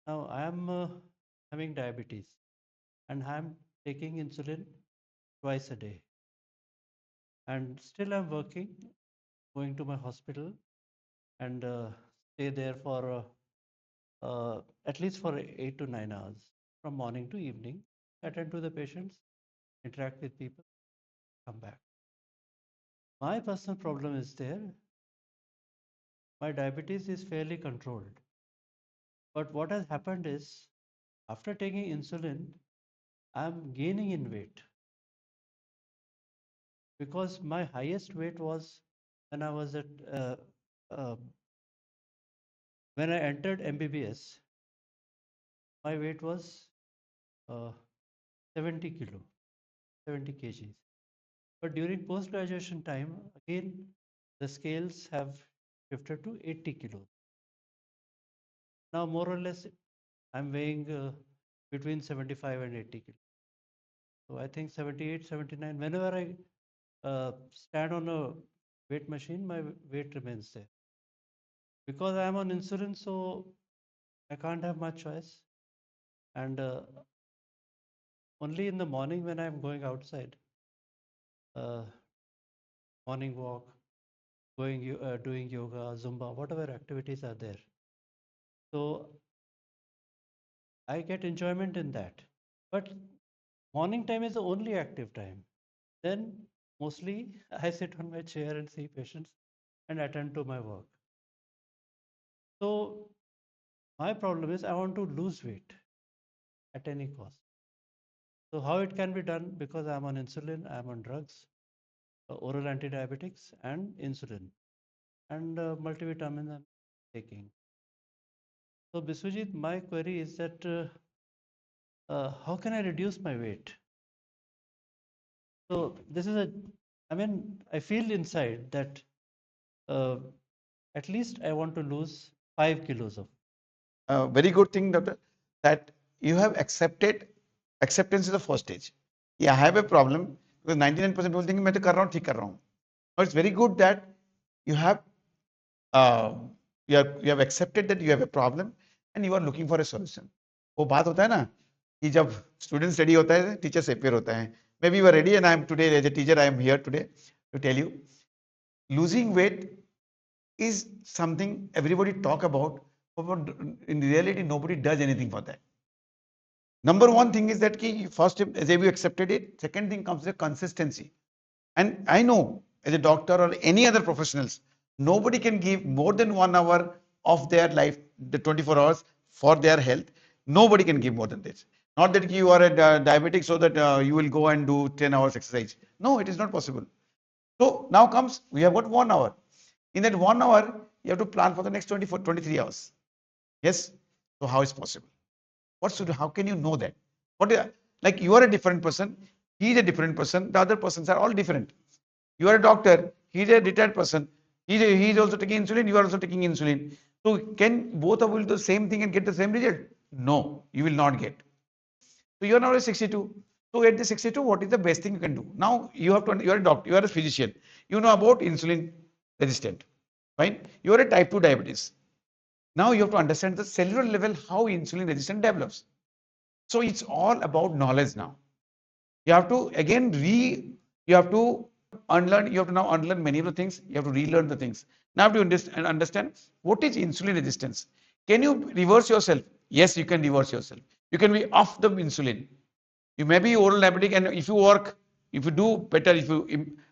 Now I am having diabetes and I am taking insulin twice a day. And still I'm working, going to my hospital and stay there for at least for 8 to 9 hours from morning to evening, attend to the patients, interact with people, come back. My personal problem is there. My diabetes is fairly controlled. But what has happened is after taking insulin, I'm gaining in weight because my highest weight was when I was at uh, when I entered MBBS, my weight was uh, 70 kilo, 70 kgs. But during post-graduation time, again, the scales have shifted to 80 kilos. Now, more or less, I'm weighing between 75 and 80 kilos. So I think 78, 79. Whenever I stand on a weight machine, my weight remains there. Because I am on insulin, so I can't have much choice. And only in the morning when I'm going outside, uh, morning walk, doing yoga, Zumba, whatever activities are there. So I get enjoyment in that. But morning time is the only active time. Then mostly I sit on my chair and see patients and attend to my work. So my problem is I want to lose weight at any cost. So how it can be done? Because I'm on insulin, I'm on drugs, oral antidiabetics, and insulin, and multivitamin I'm taking. So Biswajit, my query is that how can I reduce my weight? So this is a, I mean, I feel inside that uh, at least I want to lose 5 kilos of. Very good thing, doctor, that you have accepted. Acceptance is the first stage. Yeah, I have a problem because 99% people think मैं तो कर रहा हूँ, ठीक कर रहा हूँ. But it's very good that you have uh, you have accepted that you have a problem and you are looking for a solution. वो बात होता है ना कि जब students ready होता है, teachers appear होता है. Maybe you are ready and I am today as a teacher. I am here today to tell you, losing weight is something everybody talk about, but in reality nobody does anything for that. Number one thing is that ki first, as you accepted it, second thing comes the consistency. And I know as a doctor or any other professionals, nobody can give more than 1 hour of their life, the 24 hours for their health. Nobody can give more than this. Not that you are a diabetic so that you will go and do 10 hours exercise. No, it is not possible. So now comes, we have got 1 hour. In that 1 hour, you have to plan for the next 24, 23 hours. Yes. So how is possible? How can you know that? Like you are a different person, he is a different person, the other persons are all different. You are a doctor, he is a retired person, he is also taking insulin, you are also taking insulin. So can both of you do the same thing and get the same result? No, you will not get. So you are now at 62. So at the 62, what is the best thing you can do? Now you have to, you are a doctor, you are a physician, you know about insulin resistant, fine? You are a type 2 diabetes. Now you have to understand the cellular level how insulin resistance develops. So it's all about knowledge now. You have to again you have to unlearn, you have to now unlearn many of the things, you have to relearn the things. Now you have to understand what is insulin resistance. Can you reverse yourself? Yes, you can reverse yourself. You can be off the insulin. You may be oral diabetic, and if you work, if you do better,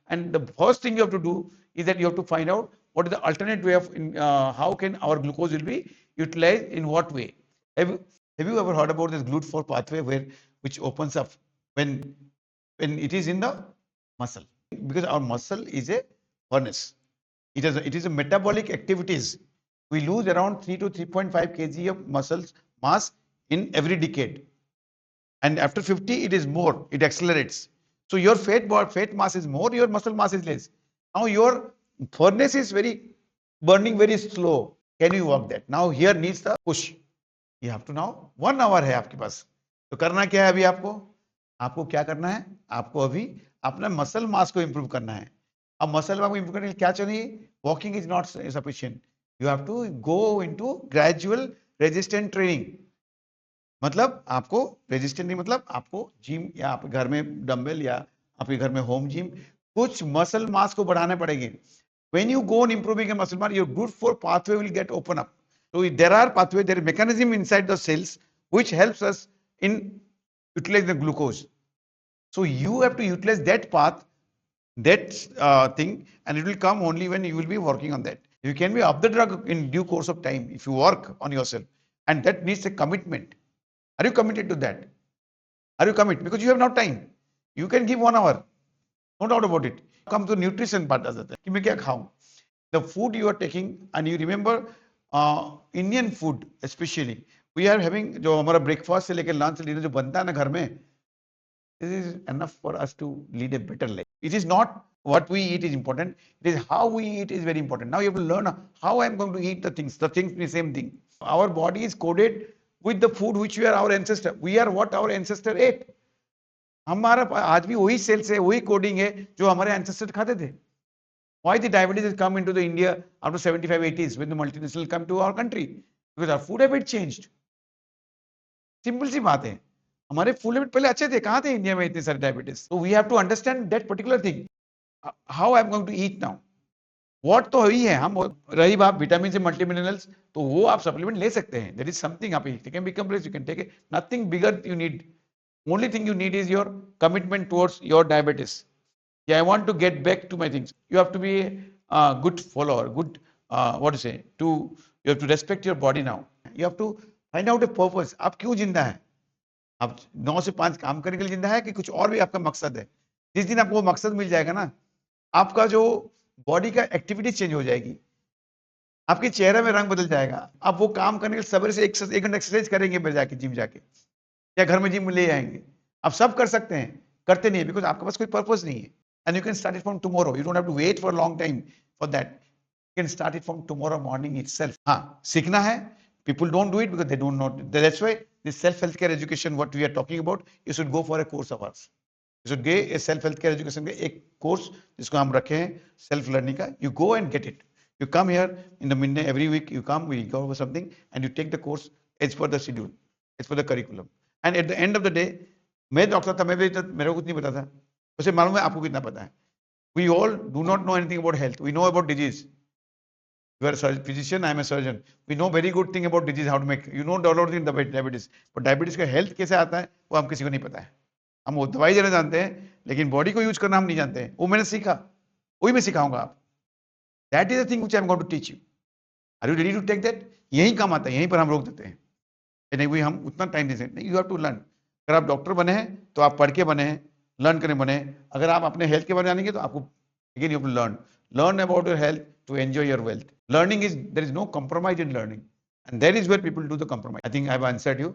and the first thing you have to do is that you have to find out what is the alternate way of how can our glucose will be utilized in what way. Have you, have you ever heard about this GLUT4 pathway which opens up when it is in the muscle? Because our muscle is a furnace. It is a metabolic activities. We lose around 3 to 3.5 kg of muscles mass in every decade. And after 50, it is more, it accelerates. So your fat mass is more, your muscle mass is less. Now your furnace is burning very slow. Can you work that? Now here needs the push. You have to now 1 hour है आपके पास. तो करना क्या है अभी आपको? आपको क्या करना है? आपको अभी अपना मसल मास को इंप्रूव करना है. अब मसल मास को इंप्रूव करने के लिए क्या चाहिए? Walking is not sufficient. You have to go into gradual resistant training. मतलब आपको रेजिस्टेंट नहीं, मतलब आपको जिम या आपके घर में डंबल या आपके घर में होम जिम कुछ मसल मास को बढ़ाने पड़ेंगे. When you go on improving a muscle mass, your good pathway will get open up. So there are pathway, there is mechanism inside the cells which helps us in utilize the glucose. So you have to utilize that path, that thing, and it will come only when you will be working on that. You can be off the drug in due course of time if you work on yourself, and that needs a commitment. Are you committed to that? Are you committed? Because you have now time. You can give 1 hour, no doubt about it. Come to nutrition part as कि मैं क्या खाऊं. The food you are taking, and you remember Indian food especially, we are having जो हमारा breakfast से लेकर lunch dinner जो बनता है ना घर में, this is enough for us to lead a better life. It is not what we eat is important, it is how we eat is very important. Now you have to learn how I am going to eat the things the same thing. Our body is coded with the food which we are our ancestor, we are what our ancestor ate. हमारा आज भी वही sales है, वही coding है जो हमारे ancestor खाते थे. Why the diabetes has come into the India after 75, 80s when the multinational come to our country? Because our food habit changed. Simple सी बात है. हमारे फूड हैबिट पहले अच्छे थे, कहाँ थे इंडिया में इतने सारे डायबिटीज. तो we have to understand that particular thing. How I am going to eat now. What तो ही है. हम रही बात विटामिन से मल्टी मिनरल्स, तो वो आप सप्लीमेंट ले सकते हैं. दैट इज समथिंग आप can become place, you can take it. Nothing bigger you need. Only thing you need is your commitment towards your diabetes. Yeah, I want to get back to my things. You have to be a good follower, good, what to say, you have to respect your body now. You have to find out a purpose. आप क्यों जिंदा है? आप 9 से 5 काम करने के लिए जिंदा है कि कुछ और भी आपका मकसद है? जिस दिन आपको वो मकसद मिल जाएगा ना, आपका जो बॉडी का एक्टिविटी चेंज हो जाएगी, आपके चेहरे में रंग बदल जाएगा. आप वो काम करने के लिए सवेरे से 1 घंटा एक्सरसाइज करेंगे फिर जाके जिम जाके, या घर में जिम ले आएंगे. आप सब कर सकते हैं, करते नहीं है बिकॉज आपके पास कोई पर्पस नहीं है. And you can start it from tomorrow. You don't have to wait for a long time for that. You can start it from tomorrow morning itself. हाँ, सीखना है. People don't do it because they don't know. That's why this self-healthcare education, what we are talking about, you should go for a course of ours. You should get a self-healthcare education का एक course जिसको हम रखे हैं self learning का. You go and get it. You come here in the midday every week. You come, we go over something, and you take the course as per the schedule, as per the curriculum. And at the end of the day, मैं doctor था, मेरे को कुछ नहीं पता था. उसे मालूम है आपको कितना पता है. We all do not know anything about health. We know about disease. You are a physician, I am a surgeon. We know very good thing about disease, how to make. You know a lot of things about diabetes. But diabetes का health कैसे आता है वो हम किसी को नहीं पता है. हम वो दवाई देना जानते हैं, लेकिन बॉडी को यूज करना हम नहीं जानते हैं. वो मैंने सीखा, वही मैं सिखाऊंगा आप. That is the thing which I am going to teach you. Are you ready to take that? यही काम आता है, यहीं पर हम रोक देते हैं. नहीं भाई हम उतना टाइम दे सकते. You have to learn. अगर आप डॉक्टर बने हैं तो आप पढ़ के बने हैं, लर्न करने बने. अगर आप अपने हेल्थ के बारे में जानेंगे तो आपको again you have to learn about your health to enjoy your wealth. Learning is, there is no compromise in learning, and that is where people do the compromise. I think I have answered you.